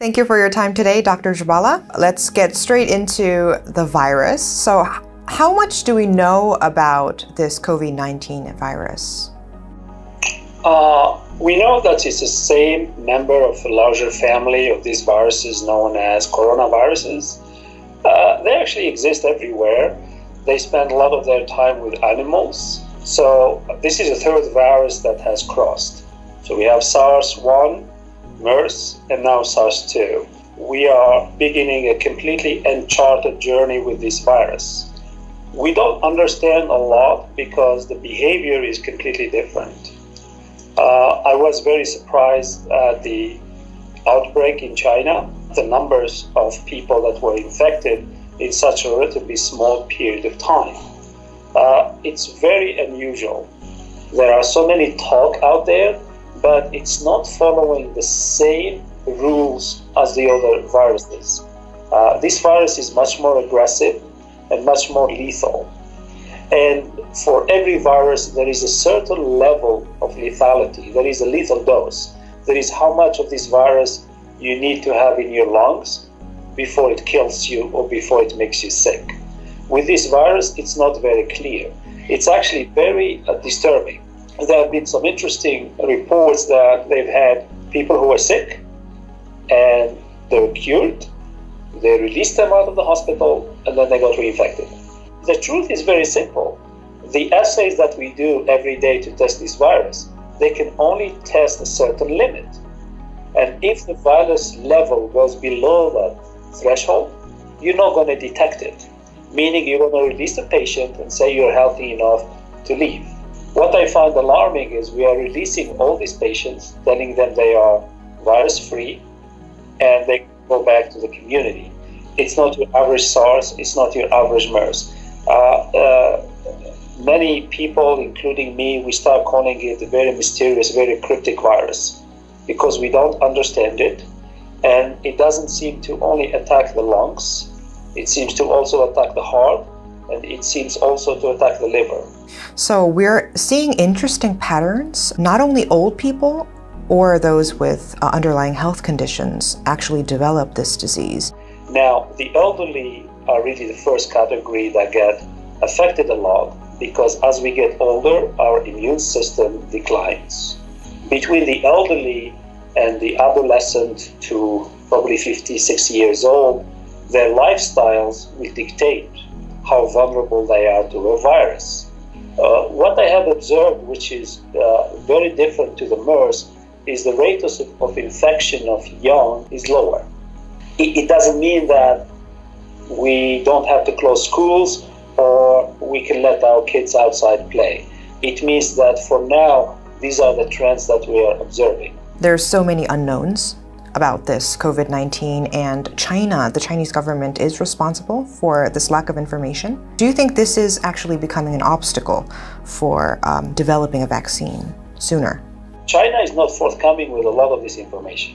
Thank you for your time today, Dr. Jabala. Let's get straight into the virus. So how much do we know about this COVID-19 virus? We know that it's the same member of a larger family of these viruses known as coronaviruses. They actually exist everywhere. They spend a lot of their time with animals. So this is a third virus that has crossed. So we have SARS-1, MERS, and now SARS-2. We are beginning a completely uncharted journey with this virus. We don't understand a lot because the behavior is completely different. I was very surprised at the outbreak in China, the numbers of people that were infected in such a relatively small period of time. It's very unusual. There are so many talk out there, but it's not following the same rules as the other viruses. This virus is much more aggressive and much more lethal. And for every virus, there is a certain level of lethality. There is a lethal dose. There is how much of this virus you need to have in your lungs before it kills you or before it makes you sick. With this virus, it's not very clear. It's actually very disturbing. There have been some interesting reports that they've had people who were sick and they were cured. They released them out of the hospital and then they got reinfected. The truth is very simple. The assays that we do every day to test this virus, they can only test a certain limit. And if the virus level goes below that threshold, you're not going to detect it. Meaning you're going to release the patient and say you're healthy enough to leave. What I find alarming is we are releasing all these patients, telling them they are virus-free, and they go back to the community. It's not your average SARS, it's not your average MERS. Many people, including me, we start calling it a very mysterious, very cryptic virus because we don't understand it, and it doesn't seem to only attack the lungs, it seems to also attack the heart, and it seems also to attack the liver. So we're seeing interesting patterns. Not only old people or those with underlying health conditions actually develop this disease. Now, the elderly are really the first category that get affected a lot because as we get older, our immune system declines. Between the elderly and the adolescent to probably 50, 60 years old, their lifestyles will dictate how vulnerable they are to a virus. What I have observed, which is very different to the MERS, is the rate of infection of young is lower. It doesn't mean that we don't have to close schools or we can let our kids outside play. It means that for now, these are the trends that we are observing. There's so many unknowns about this COVID-19, and China, the Chinese government, is responsible for this lack of information. Do you think this is actually becoming an obstacle for developing a vaccine sooner? China is not forthcoming with a lot of this information.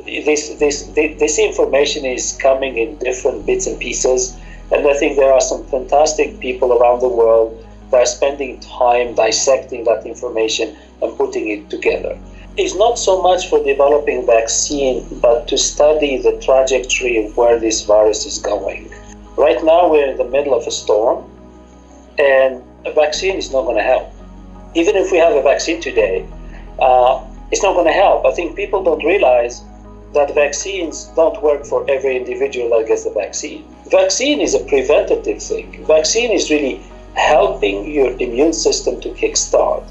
This information is coming in different bits and pieces, and I think there are some fantastic people around the world that are spending time dissecting that information and putting it together. It's not so much for developing a vaccine, but to study the trajectory of where this virus is going. Right now, we're in the middle of a storm, and a vaccine is not going to help. Even if we have a vaccine today, it's not going to help. I think people don't realize that vaccines don't work for every individual that gets the vaccine. Vaccine is a preventative thing. Vaccine is really helping your immune system to kickstart.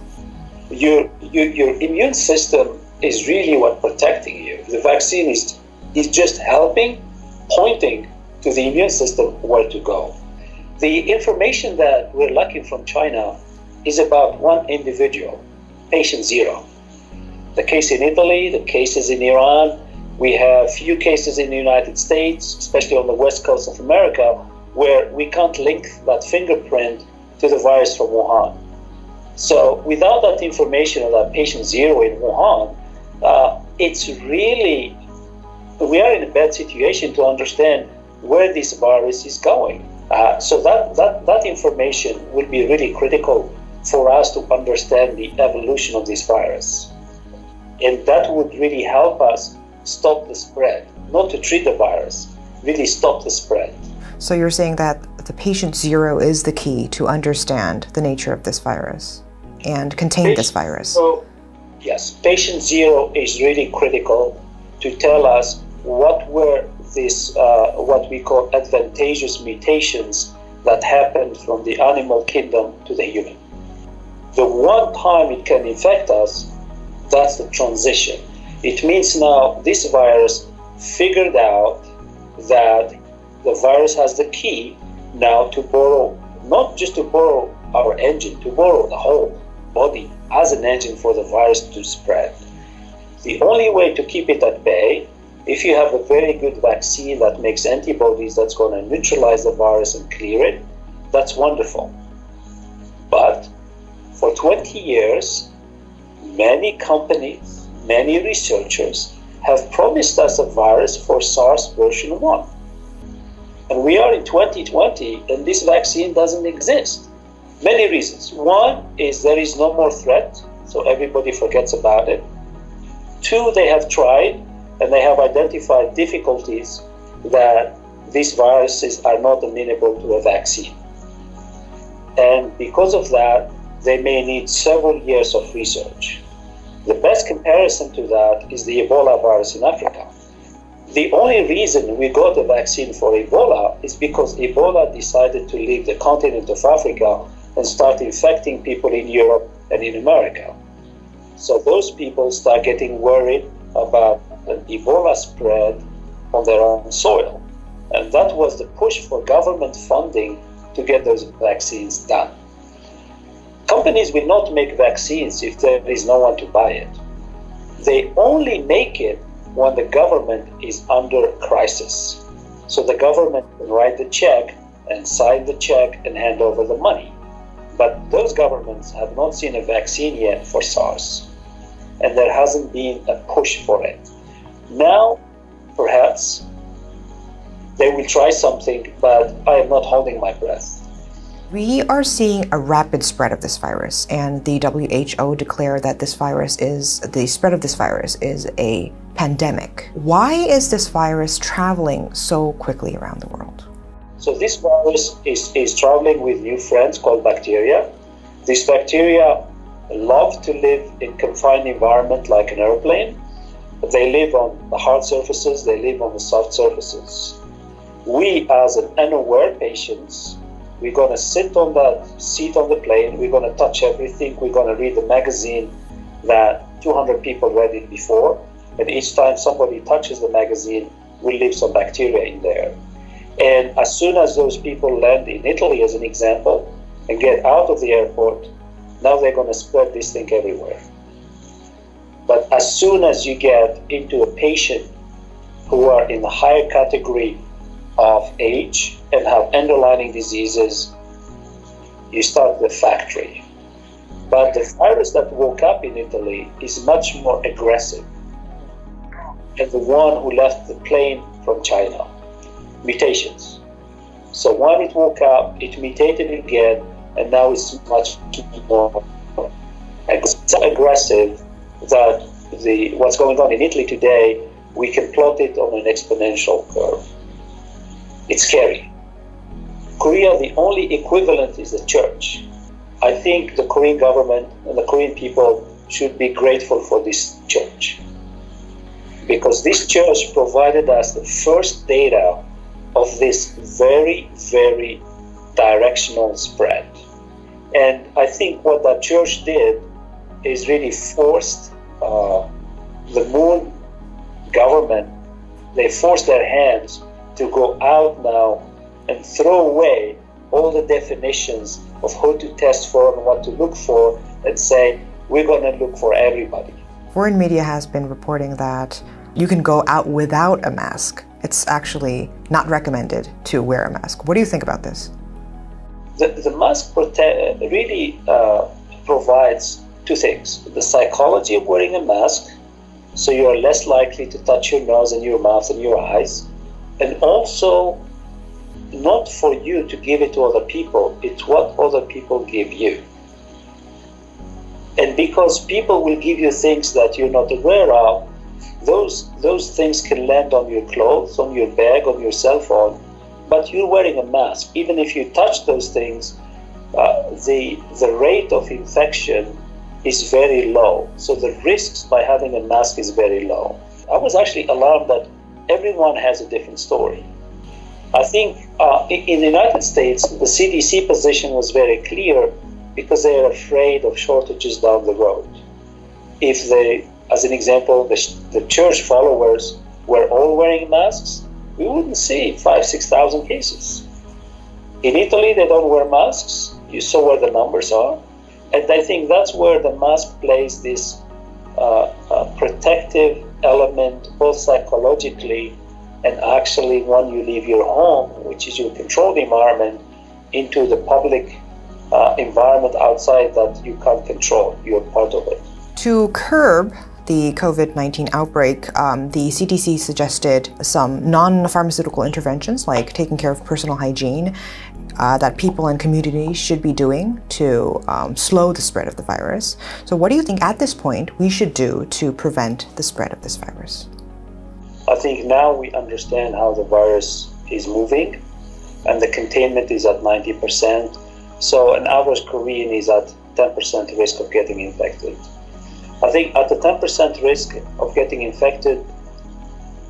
Your immune system is really what protecting you. The vaccine is just helping, pointing to the immune system where to go. The information that we're lacking from China is about one individual, patient zero. The case in Italy, the cases in Iran, we have few cases in the United States, especially on the west coast of America, where we can't link that fingerprint to the virus from Wuhan. So without that information of that patient zero in Wuhan, it's really, we are in a bad situation to understand where this virus is going. So that information will be really critical for us to understand the evolution of this virus. And that would really help us stop the spread, not to treat the virus, really stop the spread. So you're saying that the patient zero is the key to understand the nature of this virus and contain this virus? So, yes, patient zero is really critical to tell us what were these, what we call advantageous mutations that happened from the animal kingdom to the human. The one time it can infect us, that's the transition. It means now this virus figured out that the virus has the key now to borrow, not just to borrow our engine, to borrow the whole body as an engine for the virus to spread. The only way to keep it at bay, if you have a very good vaccine that makes antibodies that's going to neutralize the virus and clear it, that's wonderful. But for 20 years, many companies, many researchers have promised us a virus for SARS version 1. And we are in 2020 and this vaccine doesn't exist. Many reasons. One is there is no more threat, so everybody forgets about it. Two, they have tried and they have identified difficulties that these viruses are not amenable to a vaccine. And because of that, they may need several years of research. The best comparison to that is the Ebola virus in Africa. The only reason we got a vaccine for Ebola is because Ebola decided to leave the continent of Africa and start infecting people in Europe and in America. So those people start getting worried about an Ebola spread on their own soil. And that was the push for government funding to get those vaccines done. Companies will not make vaccines if there is no one to buy it. They only make it when the government is under crisis. So the government can write the check and sign the check and hand over the money. But those governments have not seen a vaccine yet for SARS. And there hasn't been a push for it. Now, perhaps, they will try something, but I am not holding my breath. We are seeing a rapid spread of this virus, and the WHO declared that the spread of this virus is a pandemic. Why is this virus traveling so quickly around the world? So this virus is traveling with new friends called bacteria. These bacteria love to live in confined environment like an airplane. They live on the hard surfaces, they live on the soft surfaces. We, as an unaware patients, we're going to sit on that seat on the plane, we're going to touch everything, we're going to read the magazine that 200 people read it before, and each time somebody touches the magazine, we leave some bacteria in there. And as soon as those people land in Italy, as an example, and get out of the airport, now they're going to spread this thing everywhere. But as soon as you get into a patient who are in the higher category of age and have underlying diseases, you start the factory. But the virus that woke up in Italy is much more aggressive than the one who left the plane from China. Mutations. So when it woke up, it mutated again, and now it's much more aggressive that what's going on in Italy today, we can plot it on an exponential curve. It's scary. Korea, the only equivalent is the church. I think the Korean government and the Korean people should be grateful for this church, because this church provided us the first data of this very, very directional spread. And I think what that church did is really forced the moon government, they forced their hands to go out now and throw away all the definitions of who to test for and what to look for, and say, we're going to look for everybody. Foreign media has been reporting that you can go out without a mask. It's actually not recommended to wear a mask. What do you think about this? The mask really provides two things. The psychology of wearing a mask, so you are less likely to touch your nose and your mouth and your eyes, and also not for you to give it to other people, it's what other people give you. And because people will give you things that you're not aware of, Those things can land on your clothes, on your bag, on your cell phone, but you're wearing a mask. Even if you touch those things, the rate of infection is very low. So the risks by having a mask is very low. I was actually alarmed that everyone has a different story. I think in the United States, the CDC position was very clear because they are afraid of shortages down the road. If they, as an example, the church followers were all wearing masks, we wouldn't see 5,000-6,000 cases. In Italy, they don't wear masks. You saw where the numbers are. And I think that's where the mask plays this protective element, both psychologically and actually when you leave your home, which is your controlled environment, into the public environment outside that you can't control. You're part of it. To curb the COVID-19 outbreak, the CDC suggested some non-pharmaceutical interventions like taking care of personal hygiene that people and communities should be doing to slow the spread of the virus. So what do you think at this point we should do to prevent the spread of this virus? I think now we understand how the virus is moving, and the containment is at 90%. So an average Korean is at 10% risk of getting infected. I think at the 10% risk of getting infected,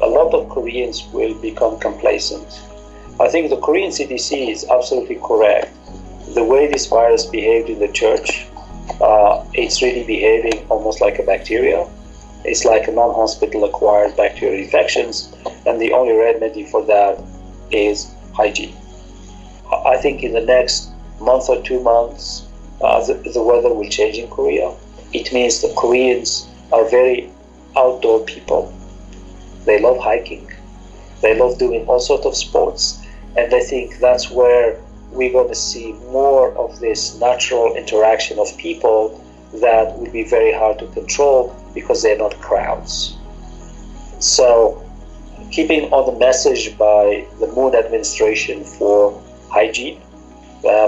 a lot of Koreans will become complacent. I think the Korean CDC is absolutely correct. The way this virus behaved in the church, it's really behaving almost like a bacteria. It's like a non-hospital acquired bacterial infections, and the only remedy for that is hygiene. I think in the next month or 2 months, the weather will change in Korea. It means the Koreans are very outdoor people. They love hiking. They love doing all sorts of sports. And I think that's where we're going to see more of this natural interaction of people that will be very hard to control because they're not crowds. So keeping on the message by the Moon administration for hygiene,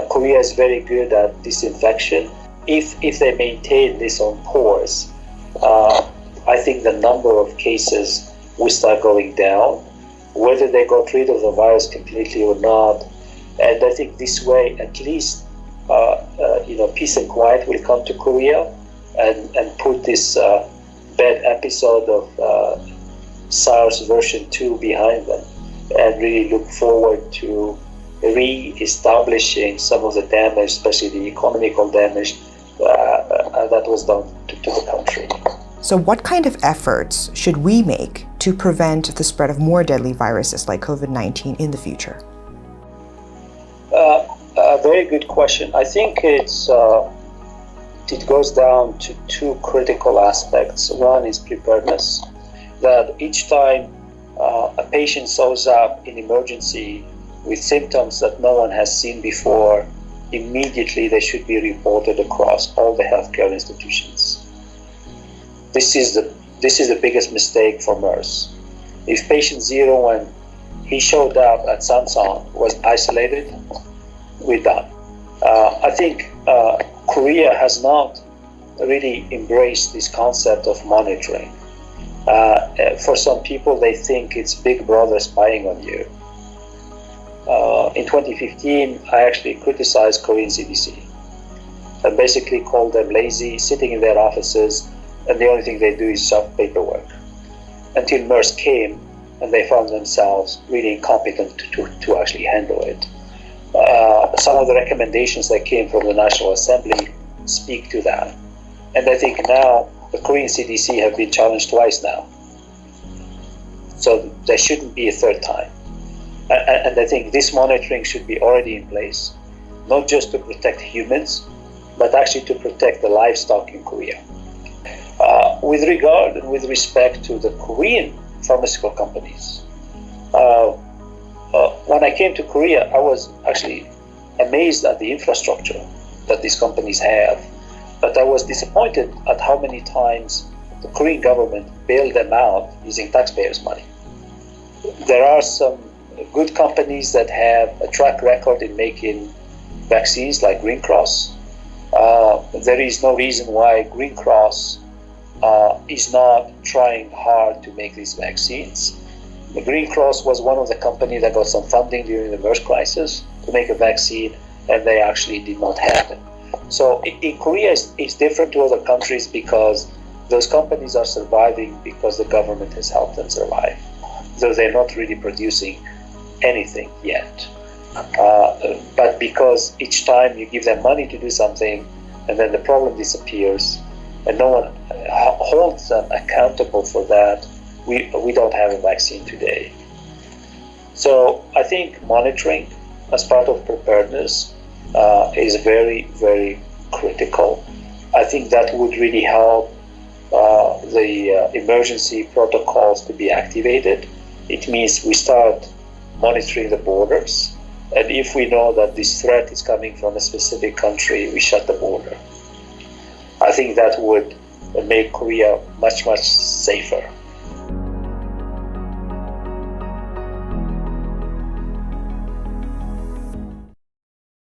Korea is very good at disinfection. If they maintain this on course, I think the number of cases will start going down, whether they got rid of the virus completely or not. And I think this way, at least, peace and quiet will come to Korea and put this bad episode of SARS version 2 behind them, and really look forward to re-establishing some of the damage, especially the economical damage that was done to the country. So what kind of efforts should we make to prevent the spread of more deadly viruses like COVID-19 in the future? A very good question. I think it goes down to two critical aspects. One is preparedness, that each time a patient shows up in emergency with symptoms that no one has seen before, immediately they should be reported across all the healthcare institutions. This is the biggest mistake for MERS. If patient 0, when he showed up at Samsung, was isolated, we're done. I think Korea has not really embraced this concept of monitoring. For some people, they think it's Big Brother spying on you. In 2015, I actually criticized Korean CDC and basically called them lazy, sitting in their offices, and the only thing they do is shove paperwork. Until MERS came, and they found themselves really incompetent to actually handle it. Some of the recommendations that came from the National Assembly speak to that. And I think now the Korean CDC have been challenged twice now. So there shouldn't be a third time. And I think this monitoring should be already in place, not just to protect humans, but actually to protect the livestock in Korea. With regard and with respect to the Korean pharmaceutical companies, when I came to Korea, I was actually amazed at the infrastructure that these companies have, but I was disappointed at how many times the Korean government bailed them out using taxpayers' money. There are some good companies that have a track record in making vaccines like Green Cross. There is no reason why Green Cross is not trying hard to make these vaccines. The Green Cross was one of the companies that got some funding during the MERS crisis to make a vaccine, and they actually did not have it. So in Korea, it's different to other countries because those companies are surviving because the government has helped them survive, though they're not really producing anything yet. But because each time you give them money to do something, and then the problem disappears, and no one holds them accountable for that, we don't have a vaccine today. So I think monitoring as part of preparedness is very, very critical. I think that would really help the emergency protocols to be activated. It means we start monitoring the borders, and if we know that this threat is coming from a specific country, we shut the border. I think that would make Korea much, much safer.